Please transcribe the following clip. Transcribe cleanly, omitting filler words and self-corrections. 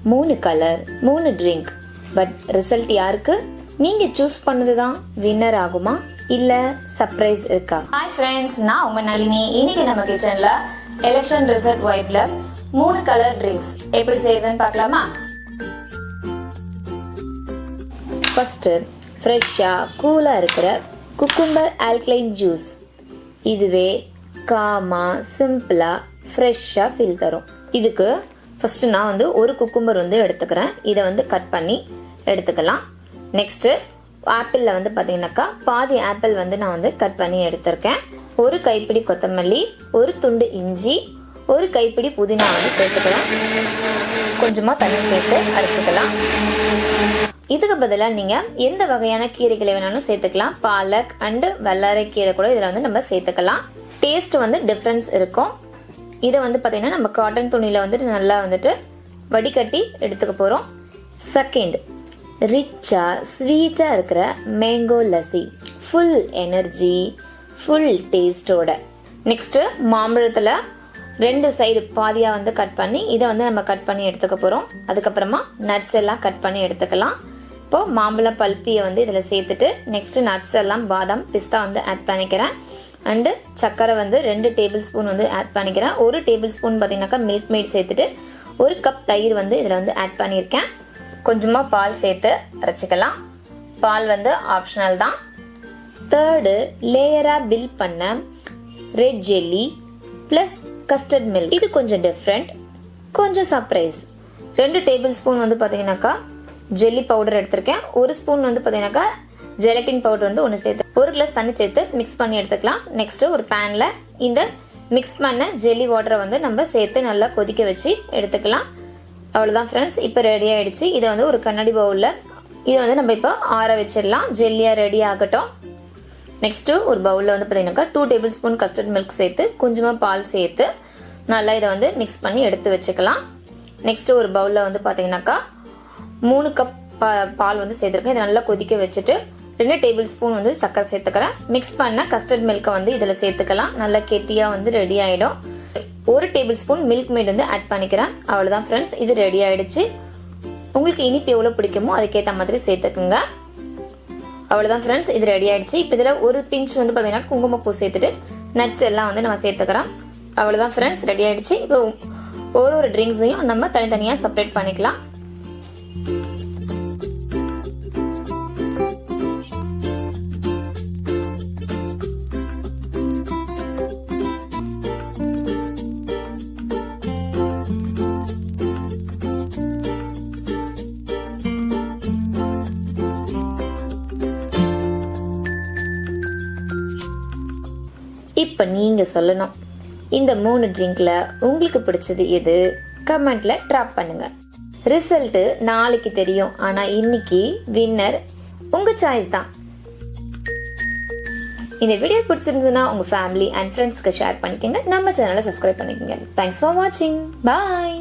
3 colour 3 drink. But result யாருக்கு? நீங்க choose பண்ணதுதான் winner ஆகுமா இல்ல சர்ப்ரைஸ் இருக்கா? ஹாய் ஃப்ரெண்ட்ஸ், நான் உங்க நளினி. இன்னைக்கு நம்ம கிச்சன்ல எலெக்ஷன் ரிசல்ட் வைப்ல 3 கலர் ட்ரிங்க்ஸ் எப்படி செய்யறதுன்னு பார்க்கலாமா? ஃபர்ஸ்ட் ஃப்ரெஷ்ஷா கூலா இருக்கிற குக்கும்பர் ஆல்கலைன் ஜூஸ். இதுவே காமா சிம்பிளா ஃப்ரெஷ்ஷா ஃபீல் தரும். இதுக்கு ஃபர்ஸ்ட் நான் வந்து ஒரு குக்கும்பர் வந்து எடுத்துக்கிறேன். இதை வந்து கட் பண்ணி எடுத்துக்கலாம். நெக்ஸ்ட் ஆப்பிள்ல வந்து பாத்தீங்கன்னாக்கா பாதி ஆப்பிள் வந்து நான் வந்து கட் பண்ணி எடுத்திருக்கேன். ஒரு கைப்பிடி கொத்தமல்லி, ஒரு துண்டு இஞ்சி, ஒரு கைப்பிடி புதினா வந்து சேர்த்துக்கலாம். கொஞ்சமா தண்ணி சேர்த்து அரைச்சிக்கலாம். இதுக்கு பதிலாக நீங்க எந்த வகையான கீரைகளை வேணாலும் சேர்த்துக்கலாம். பாலக் அண்ட் வெள்ளரை கீரை கூட இதுல வந்து நம்ம சேர்த்துக்கலாம். டேஸ்ட் வந்து டிஃப்ரென்ஸ் இருக்கும். இதை வந்து பாத்தீங்கன்னா நம்ம காட்டன் துணியில வந்துட்டு நல்லா வந்துட்டு வடிகட்டி எடுத்துக்க போறோம். செகண்ட், ரிச்சா ஸ்வீட்டா இருக்கிற mango lassi. Full energy, full டேஸ்டோட. நெக்ஸ்ட் மாம்பழத்துல 2 சைடு பாதியா வந்து கட் பண்ணி இதை வந்து நம்ம கட் பண்ணி எடுத்துக்க போறோம். அதுக்கப்புறமா நட்ஸ் எல்லாம் கட் பண்ணி எடுத்துக்கலாம். இப்போ மாம்பழம் பல்பியை வந்து இதில் சேர்த்துட்டு நெக்ஸ்ட் நட்ஸ் எல்லாம் பாதாம் பிஸ்தா வந்து ஆட் பண்ணிக்கிறேன். அண்டு சக்கரை வந்து 2 டேபிள் ஸ்பூன் வந்து ஆட் பண்ணிக்கிறேன். 1 டேபிள் ஸ்பூன் பார்த்தீங்கன்னாக்கா மில்க் மேட் சேர்த்துட்டு 1 கப் தயிர் வந்து இதில் வந்து ஆட் பண்ணியிருக்கேன். கொஞ்சமாக பால் சேர்த்து அரைச்சிக்கலாம். பால் வந்து ஆப்ஷனல் தான். தேர்டு, லேயராக பில்ட் பண்ண red jelly plus custard milk. இது கொஞ்சம் டிஃப்ரெண்ட், கொஞ்சம் சர்ப்ரைஸ். 2 டேபிள் ஸ்பூன் வந்து பார்த்தீங்கன்னாக்கா ஜெல்லி பவுடர் எடுத்திருக்கேன். 1 ஸ்பூன் வந்து பார்த்தீங்கன்னாக்கா ஜெலட்டின் பவுடர் வந்து 1 சேர்த்து 1 கிளாஸ் தண்ணி சேர்த்து மிக்ஸ் பண்ணி எடுத்துக்கலாம். நெக்ஸ்ட் ஒரு பேன்ல இந்த மிக்ஸ் பண்ண ஜெல்லி வாட்டரை வந்து நம்ம சேர்த்து நல்லா கொதிக்க வச்சு எடுத்துக்கலாம். அவ்வளவுதான் ஃப்ரெண்ட்ஸ், இப்போ ரெடி ஆயிடுச்சு. இதை வந்து ஒரு கண்ணாடி பவுல்ல இதை வந்து நம்ம இப்போ ஆற வச்சிடலாம். ஜெல்லியா ரெடி ஆகட்டும். நெக்ஸ்ட் ஒரு பவுல்ல வந்து பார்த்தீங்கன்னாக்கா 2 டேபிள் ஸ்பூன் கஸ்டர்ட் மில்க் சேர்த்து கொஞ்சமா பால் சேர்த்து நல்லா இதை வந்து மிக்ஸ் பண்ணி எடுத்து வச்சுக்கலாம். நெக்ஸ்ட் ஒரு பவுல்ல வந்து பார்த்தீங்கன்னாக்கா 3 கப் பால் வந்து சேர்த்துருக்கேன். இதை நல்லா கொதிக்க வச்சுட்டு 2 டேபிள் ஸ்பூன் வந்து சக்கரை சேர்த்துக்கிறேன். மிக்ஸ் பண்ண கஸ்டர்ட் மில்கை வந்து இதில் சேர்த்துக்கலாம். நல்லா கெட்டியா வந்து ரெடி ஆயிடும். 1 டேபிள் ஸ்பூன் மில்க் மேட் வந்து ஆட் பண்ணிக்கிறேன். அவ்வளவுதான் ஃப்ரெண்ட்ஸ், இது ரெடி ஆயிடுச்சு. உங்களுக்கு இனிப்பு எவ்வளவு பிடிக்குமோ அதுக்கேற்ற மாதிரி சேர்த்துக்குங்க. அவ்வளவுதான் ஃப்ரெண்ட்ஸ், இது ரெடி ஆயிடுச்சு. இப்போ இதில் ஒரு பிஞ்ச் வந்து பார்த்தீங்கன்னா குங்குமப்பூ சேர்த்துட்டு நட்ஸ் எல்லாம் வந்து நம்ம சேர்த்துக்கிறோம். அவ்வளவுதான் ஃப்ரெண்ட்ஸ், ரெடி ஆயிடுச்சு. இப்போ ஒரு ட்ரிங்க்ஸையும் நம்ம தனித்தனியா செப்பரேட் பண்ணிக்கலாம். இப்ப நீங்க சொல்லணும், இந்த 3 ட்ரிங்க்ல உங்களுக்கு பிடிச்சது எது? கமெண்ட்ல டிராப் பண்ணுங்க. ரிசல்ட் நாளைக்கு தெரியும். ஆனா இன்னைக்கு வின்னர் உங்க சாய்ஸ் தான். இந்த வீடியோ பிடிச்சிருந்ததுன்னா உங்க ஃபேமிலி அண்ட் ஃப்ரெண்ட்ஸ்க்கு ஷேர் பண்ணிக்கோங்க. நம்ம சேனலை சப்ஸ்கிரைப் பண்ணிக்கோங்க. தேங்க்ஸ் ஃபார் வாட்சிங். பாய்.